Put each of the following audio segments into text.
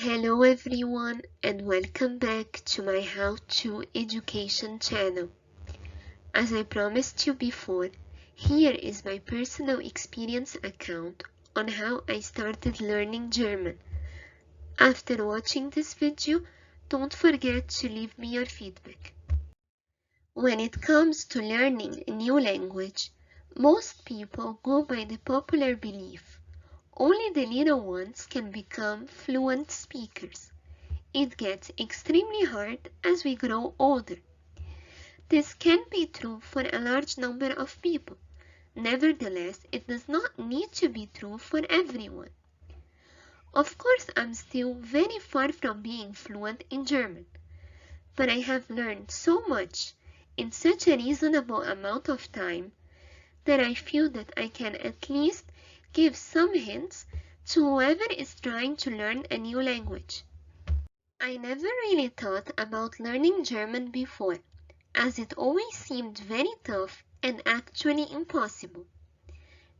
Hello everyone and welcome back to my How to Education channel. As I promised you before, here is my personal experience account on how I started learning German. After watching this video, don't forget to leave me your feedback. When it comes to learning a new language, most people go by the popular belief only the little ones can become fluent speakers. It gets extremely hard as we grow older. This can be true for a large number of people. Nevertheless, it does not need to be true for everyone. Of course, I'm still very far from being fluent in German, but I have learned so much in such a reasonable amount of time that I feel that I can at least give some hints to whoever is trying to learn a new language. I never really thought about learning German before, as it always seemed very tough and actually impossible.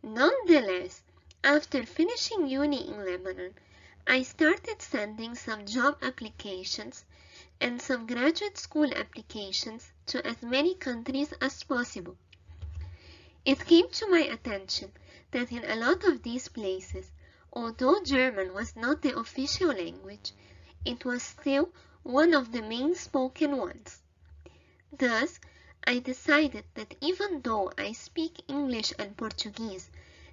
Nonetheless, after finishing uni in Lebanon, I started sending some job applications and some graduate school applications to as many countries as possible. It came to my attention that in a lot of these places, although German was not the official language, it was still one of the main spoken ones. Thus, I decided that even though I speak English and Portuguese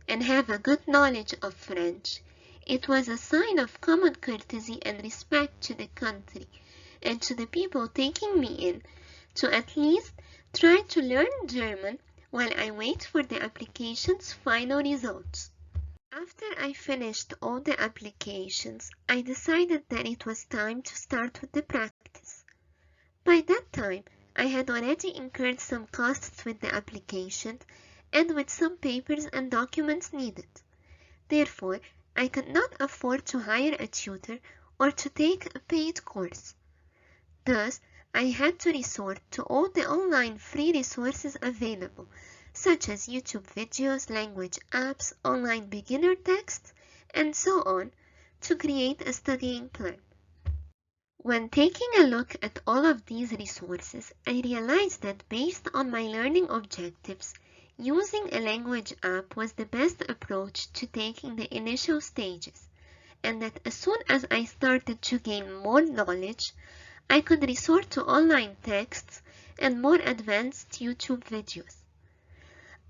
and have a good knowledge of French, it was a sign of common courtesy and respect to the country and to the people taking me in to at least try to learn German while I wait for the application's final results. After I finished all the applications, I decided that it was time to start with the practice. By that time, I had already incurred some costs with the application and with some papers and documents needed. Therefore, I could not afford to hire a tutor or to take a paid course. Thus, I had to resort to all the online free resources available, such as YouTube videos, language apps, online beginner texts, and so on, to create a studying plan. When taking a look at all of these resources, I realized that based on my learning objectives, using a language app was the best approach to taking the initial stages, and that as soon as I started to gain more knowledge, I could resort to online texts and more advanced YouTube videos.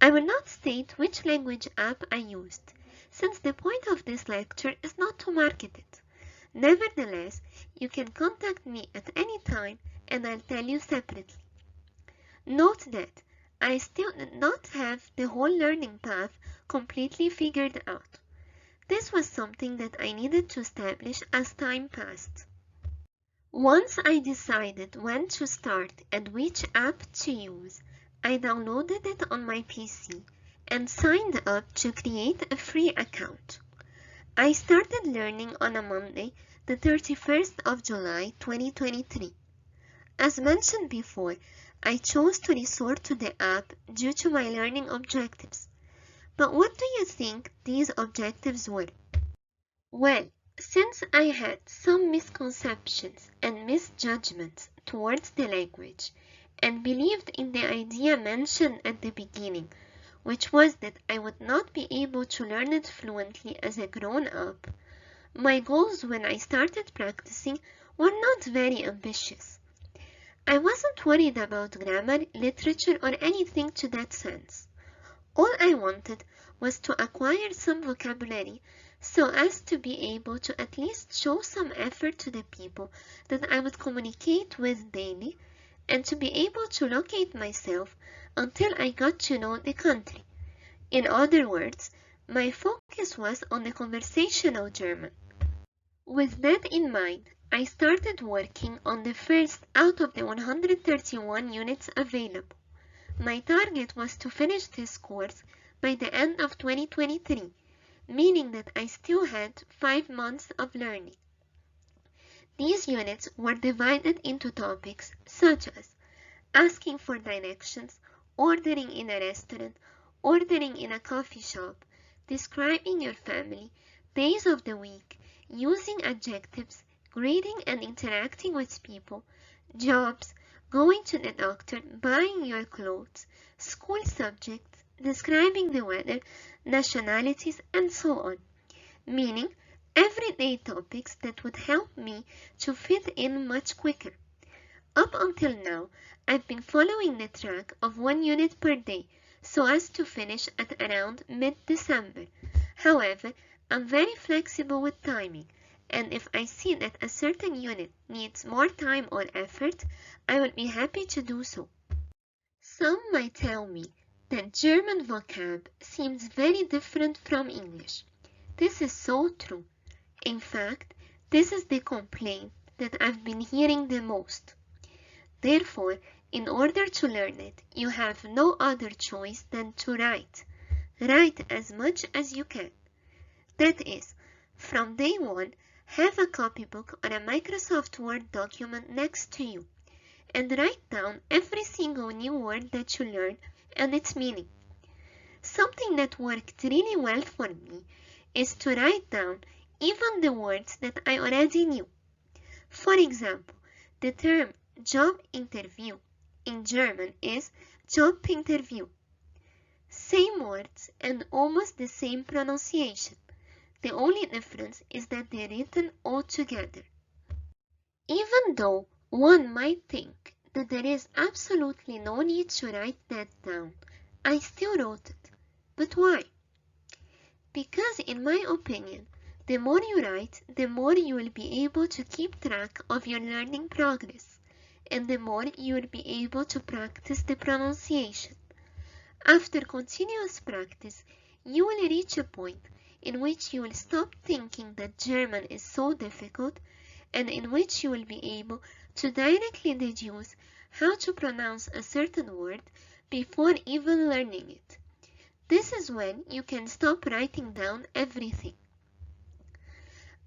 I will not state which language app I used, since the point of this lecture is not to market it. Nevertheless, you can contact me at any time and I'll tell you separately. Note that I still did not have the whole learning path completely figured out. This was something that I needed to establish as time passed. Once I decided when to start and which app to use, I downloaded it on my PC and signed up to create a free account. I started learning on a Monday, the 31st of July 2023. As mentioned before, I chose to resort to the app due to my learning objectives. But what do you think these objectives were? Well, since I had some misconceptions and misjudgments towards the language and believed in the idea mentioned at the beginning, which was that I would not be able to learn it fluently as a grown-up, my goals when I started practicing were not very ambitious. I wasn't worried about grammar, literature, or anything to that sense. All I wanted was to acquire some vocabulary so as to be able to at least show some effort to the people that I would communicate with daily and to be able to locate myself until I got to know the country. In other words, my focus was on the conversational German. With that in mind, I started working on the first out of the 131 units available. My target was to finish this course by the end of 2023, meaning that I still had 5 months of learning. These units were divided into topics such as asking for directions, ordering in a restaurant, ordering in a coffee shop, describing your family, days of the week, using adjectives, greeting and interacting with people, jobs, going to the doctor, buying your clothes, school subjects, describing the weather, nationalities, and so on. Meaning, everyday topics that would help me to fit in much quicker. Up until now, I've been following the track of 1 unit per day so as to finish at around mid-December. However, I'm very flexible with timing, and if I see that a certain unit needs more time or effort, I will be happy to do so. Some might tell me that German vocab seems very different from English. This is so true. In fact, this is the complaint that I've been hearing the most. Therefore, in order to learn it, you have no other choice than to write. Write as much as you can. That is, from day one, have a copybook or a Microsoft Word document next to you, and write down every single new word that you learn and its meaning. Something that worked really well for me is to write down even the words that I already knew. For example, the term job interview in German is Jobinterview. Same words and almost the same pronunciation. The only difference is that they're written all together. Even though one might think that there is absolutely no need to write that down, I still wrote it. But why? Because in my opinion, the more you write, the more you will be able to keep track of your learning progress, and the more you will be able to practice the pronunciation. After continuous practice, you will reach a point in which you will stop thinking that German is so difficult, and in which you will be able to directly deduce how to pronounce a certain word before even learning it. This is when you can stop writing down everything.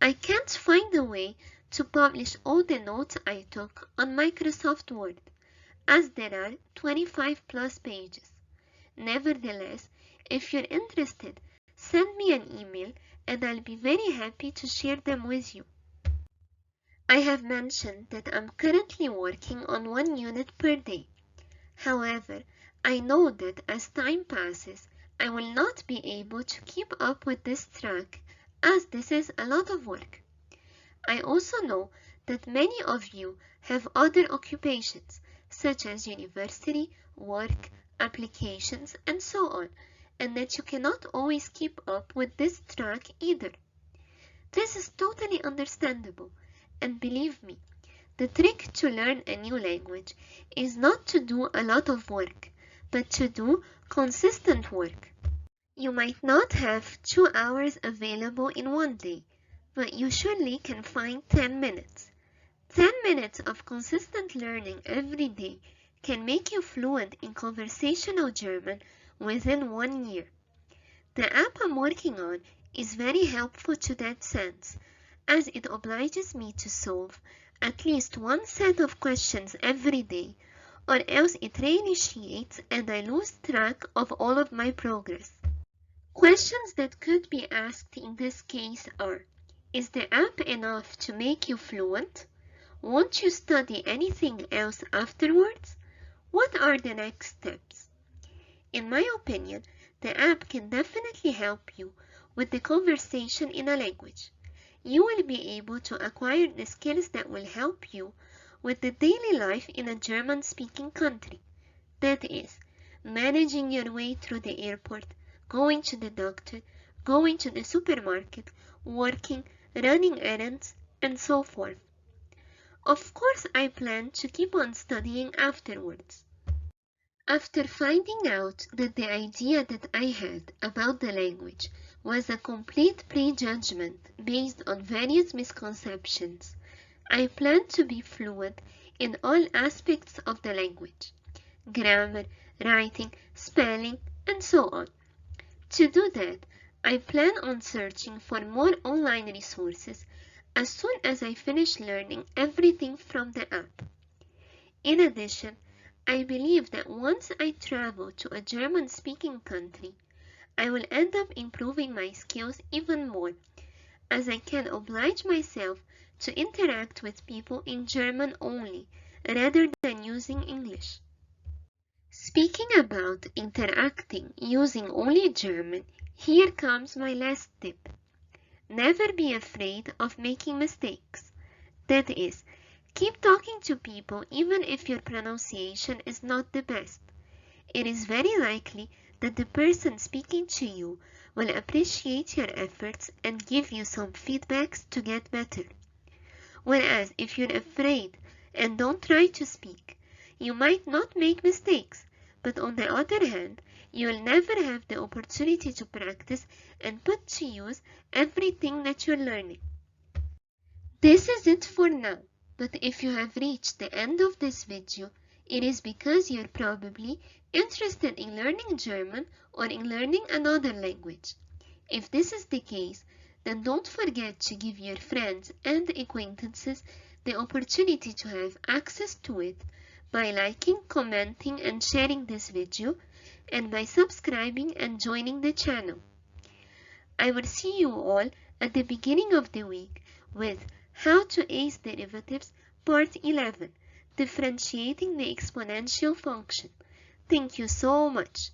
I can't find a way to publish all the notes I took on Microsoft Word, as there are 25 plus pages. Nevertheless, if you're interested, send me an email and I'll be very happy to share them with you. I have mentioned that I'm currently working on 1 unit per day. However, I know that as time passes, I will not be able to keep up with this track, as this is a lot of work. I also know that many of you have other occupations, such as university, work, applications, and so on, and that you cannot always keep up with this track either. This is totally understandable, and believe me, the trick to learn a new language is not to do a lot of work, but to do consistent work. You might not have 2 hours available in one day, but you surely can find 10 minutes. 10 minutes of consistent learning every day can make you fluent in conversational German within 1 year. The app I'm working on is very helpful to that sense, as it obliges me to solve at least one set of questions every day, or else it reinitiates and I lose track of all of my progress. Questions that could be asked in this case are: is the app enough to make you fluent? Won't you study anything else afterwards? What are the next steps? In my opinion, the app can definitely help you with the conversation in a language. You will be able to acquire the skills that will help you with the daily life in a German-speaking country. That is, managing your way through the airport, going to the doctor, going to the supermarket, working, running errands, and so forth. Of course, I plan to keep on studying afterwards. After finding out that the idea that I had about the language was a complete prejudgment based on various misconceptions, I plan to be fluent in all aspects of the language: grammar, writing, spelling, and so on. To do that, I plan on searching for more online resources as soon as I finish learning everything from the app. In addition, I believe that once I travel to a German-speaking country, I will end up improving my skills even more, as I can oblige myself to interact with people in German only, rather than using English. Speaking about interacting using only German, here comes my last tip. Never be afraid of making mistakes. That is, keep talking to people even if your pronunciation is not the best. It is very likely that the person speaking to you will appreciate your efforts and give you some feedbacks to get better. Whereas if you're afraid and don't try to speak, you might not make mistakes, but on the other hand, you will never have the opportunity to practice and put to use everything that you're learning. This is it for now, but if you have reached the end of this video, it is because you're probably interested in learning German or in learning another language. If this is the case, then don't forget to give your friends and acquaintances the opportunity to have access to it by liking, commenting, and sharing this video, and by subscribing and joining the channel. I will see you all at the beginning of the week with How to Ace Derivatives Part 11, Differentiating the Exponential Function. Thank you so much.